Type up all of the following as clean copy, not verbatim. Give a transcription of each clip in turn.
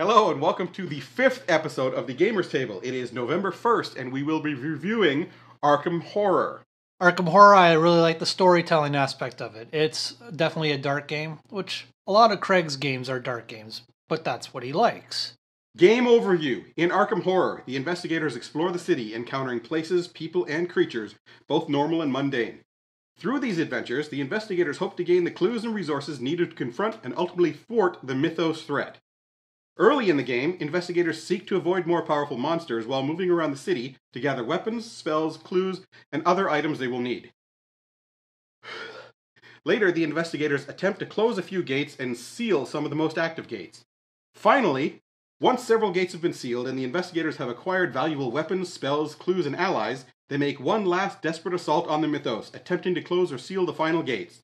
Hello and welcome to the 5th episode of the Gamers Table. It is November 1st and we will be reviewing Arkham Horror. Arkham Horror, I really like the storytelling aspect of it. It's definitely a dark game, which a lot of Craig's games are dark games, but that's what he likes. Game overview. In Arkham Horror, the investigators explore the city, encountering places, people, and creatures, both normal and mundane. Through these adventures, the investigators hope to gain the clues and resources needed to confront and ultimately thwart the Mythos threat. Early in the game, investigators seek to avoid more powerful monsters while moving around the city to gather weapons, spells, clues, and other items they will need. Later, the investigators attempt to close a few gates and seal some of the most active gates. Finally, once several gates have been sealed and the investigators have acquired valuable weapons, spells, clues, and allies, they make one last desperate assault on the Mythos, attempting to close or seal the final gates.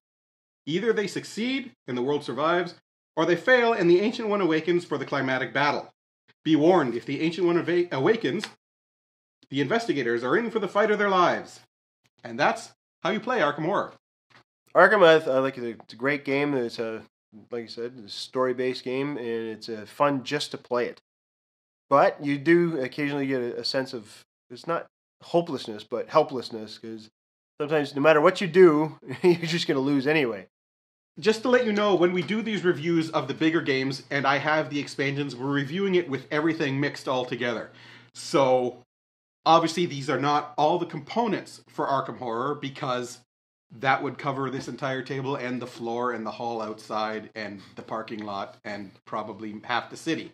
Either they succeed and the world survives, or they fail and the Ancient One awakens for the climatic battle. Be warned, if the Ancient One awakens, the investigators are in for the fight of their lives. And that's how you play Arkham Horror. Arkham, I like it. It's a great game. It's like you said, it's a story-based game, and it's fun just to play it. But you do occasionally get a sense of, it's not hopelessness, but helplessness, because sometimes no matter what you do, you're just going to lose anyway. Just to let you know, when we do these reviews of the bigger games, and I have the expansions, we're reviewing it with everything mixed all together. So, obviously these are not all the components for Arkham Horror, because that would cover this entire table, and the floor, and the hall outside, and the parking lot, and probably half the city.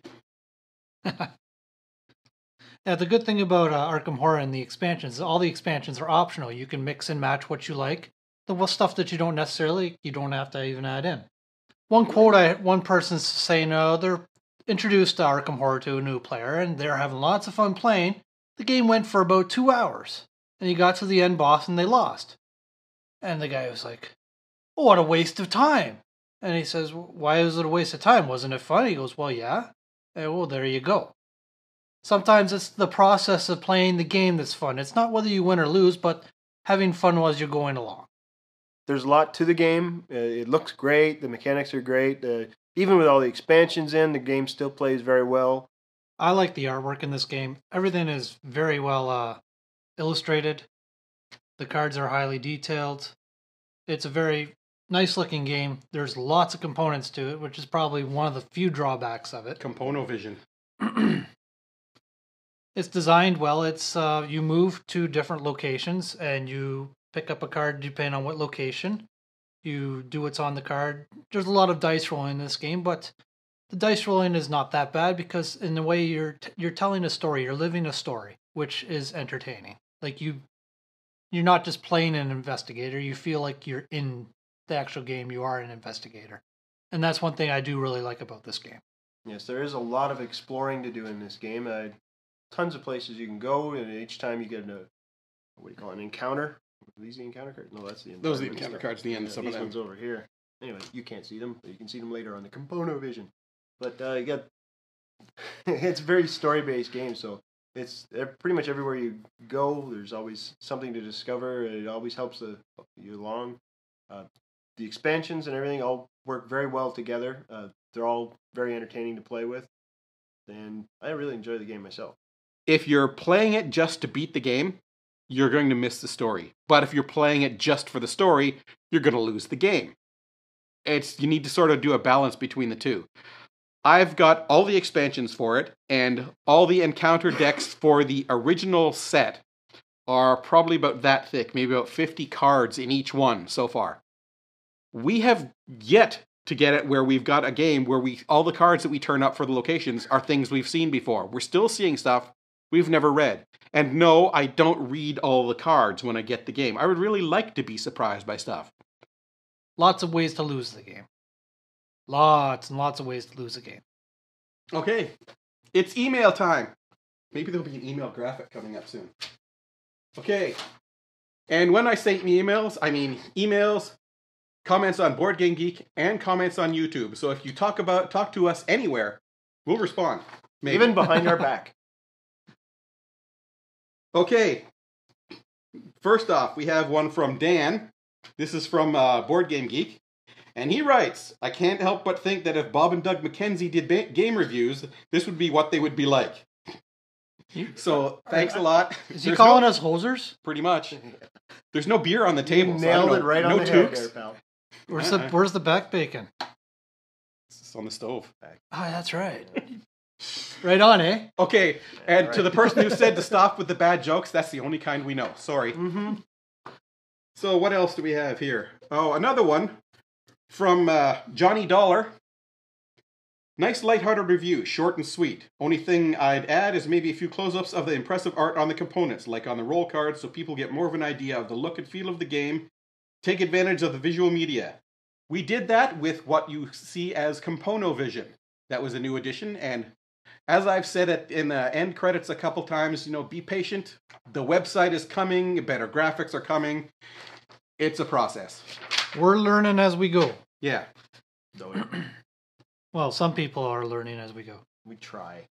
Yeah, the good thing about Arkham Horror and the expansions is all the expansions are optional. You can mix and match what you like. The stuff that you don't necessarily, you don't have to even add in. One person's saying, they're introduced to Arkham Horror to a new player, and they're having lots of fun playing. The game went for about 2 hours, and you got to the end boss, and they lost. And the guy was like, "Oh, what a waste of time." And he says, "Why was it a waste of time? Wasn't it fun?" He goes, "Well, yeah." And, well, there you go. Sometimes it's the process of playing the game that's fun. It's not whether you win or lose, but having fun as you're going along. There's a lot to the game. It looks great. The mechanics are great. Even with all the expansions in, the game still plays very well. I like the artwork in this game. Everything is very well illustrated. The cards are highly detailed. It's a very nice looking game. There's lots of components to it, which is probably one of the few drawbacks of it. Compono vision. It's designed well. It's you move to different locations and you pick up a card depending on what location. You do what's on the card. There's a lot of dice rolling in this game, but the dice rolling is not that bad because in the way you're telling a story, you're living a story, which is entertaining. Like you're not just playing an investigator. You feel like you're in the actual game. You are an investigator. And that's one thing I do really like about this game. Yes, there is a lot of exploring to do in this game. Tons of places you can go, and each time you get an encounter. Are these the encounter cards? No, that's the Those are the encounter cards at the end. Some of them. These ones over here. Anyway, you can't see them, but you can see them later on the Compono vision. But you got it's a very story-based game, so it's pretty much everywhere you go. There's always something to discover. It always helps you along. The expansions and everything all work very well together. They're all very entertaining to play with, and I really enjoy the game myself. If you're playing it just to beat the game, you're going to miss the story. But if you're playing it just for the story, you're going to lose the game. You need to sort of do a balance between the two. I've got all the expansions for it, and all the encounter decks for the original set are probably about that thick, maybe about 50 cards in each one so far. We have yet to get it where we've got a game where all the cards that we turn up for the locations are things we've seen before. We're still seeing stuff we've never read. And no, I don't read all the cards when I get the game. I would really like to be surprised by stuff. Lots of ways to lose the game. Lots and lots of ways to lose a game. Okay, it's email time. Maybe there'll be an email graphic coming up soon. Okay, and when I say emails, I mean emails, comments on Board Game Geek, and comments on YouTube. So if you talk to us anywhere, we'll respond. Maybe. Even behind our back. Okay, first off, we have one from Dan. This is from Board Game Geek. And he writes, I can't help but think that if Bob and Doug McKenzie did game reviews, this would be what they would be like. So, thanks a lot. Is he calling us hosers? Pretty much. There's no beer on the table. Nailed it right on the head there, pal. Where's the back bacon? It's on the stove. Oh, that's right. Right on, eh? Okay, and to the person who said to stop with the bad jokes, that's the only kind we know. Sorry. Mm-hmm. So what else do we have here? Oh, another one from Johnny Dollar. Nice lighthearted review, short and sweet. Only thing I'd add is maybe a few close-ups of the impressive art on the components, like on the roll cards, so people get more of an idea of the look and feel of the game. Take advantage of the visual media. We did that with what you see as Componovision. That was a new addition, and as I've said in the end credits a couple times, be patient. The website is coming, better graphics are coming. It's a process. We're learning as we go. Yeah. Well, some people are learning as we go. We try.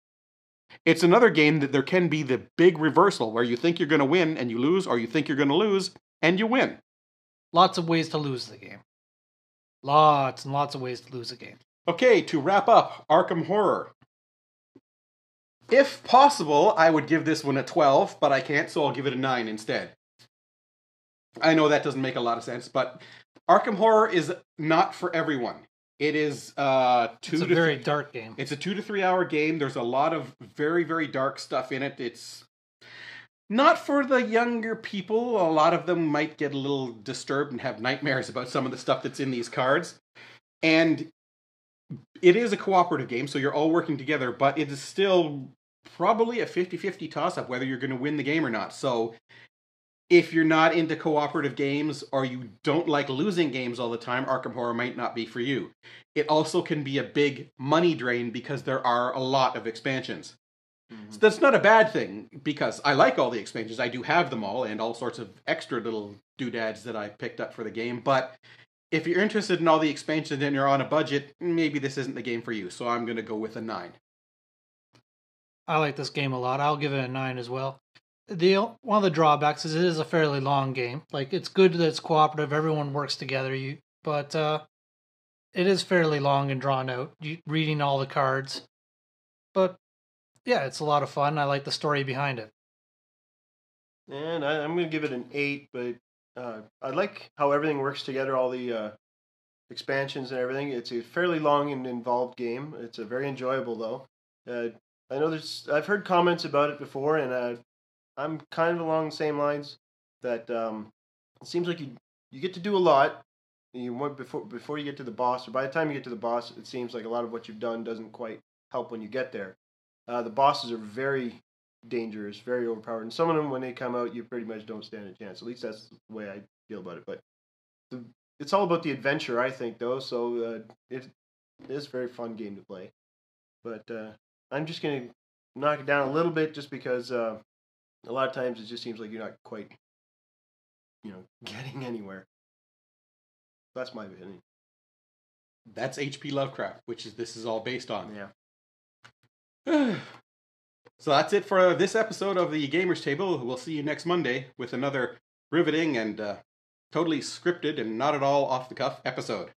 It's another game that there can be the big reversal where you think you're going to win and you lose, or you think you're going to lose and you win. Lots of ways to lose the game. Lots and lots of ways to lose a game. Okay, to wrap up, Arkham Horror. If possible, I would give this one a 12, but I can't, so I'll give it a 9 instead. I know that doesn't make a lot of sense, but Arkham Horror is not for everyone. It is It's a very dark game. It's a 2 to 3 hour game. There's a lot of very, very dark stuff in it. It's not for the younger people. A lot of them might get a little disturbed and have nightmares about some of the stuff that's in these cards. And it is a cooperative game, so you're all working together, but it is still probably a 50-50 toss-up whether you're going to win the game or not. So if you're not into cooperative games or you don't like losing games all the time, Arkham Horror might not be for you. It also can be a big money drain because there are a lot of expansions. Mm-hmm. So that's not a bad thing because I like all the expansions. I do have them all and all sorts of extra little doodads that I picked up for the game. But if you're interested in all the expansions and you're on a budget, maybe this isn't the game for you. So I'm going to go with a 9. I like this game a lot. I'll give it a 9 as well. One of the drawbacks is it is a fairly long game. Like, it's good that it's cooperative, everyone works together, but it is fairly long and drawn out, reading all the cards. But yeah, it's a lot of fun. I like the story behind it. And I'm going to give it an 8, but I like how everything works together, all the expansions and everything. It's a fairly long and involved game. It's a very enjoyable, though. I know I've heard comments about it before, and I'm kind of along the same lines that it seems like you get to do a lot. Before you get to the boss, or by the time you get to the boss, it seems like a lot of what you've done doesn't quite help when you get there. The bosses are very dangerous, very overpowered, and some of them, when they come out, you pretty much don't stand a chance. At least that's the way I feel about it. But it's all about the adventure, I think, though. So it is a very fun game to play. But I'm just going to knock it down a little bit, just because a lot of times it just seems like you're not quite, getting anywhere. That's my opinion. That's H.P. Lovecraft, which this is all based on. Yeah. So that's it for this episode of the Gamers Table. We'll see you next Monday with another riveting and totally scripted and not at all off-the-cuff episode.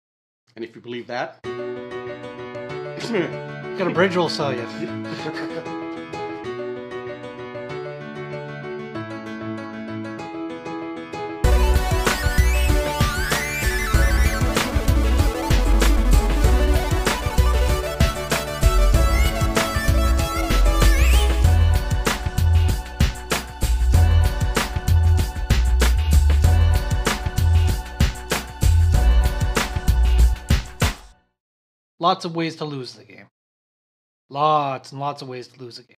And if you believe that... Got a bridge will sell you. Lots of ways to lose the game. Lots and lots of ways to lose a game.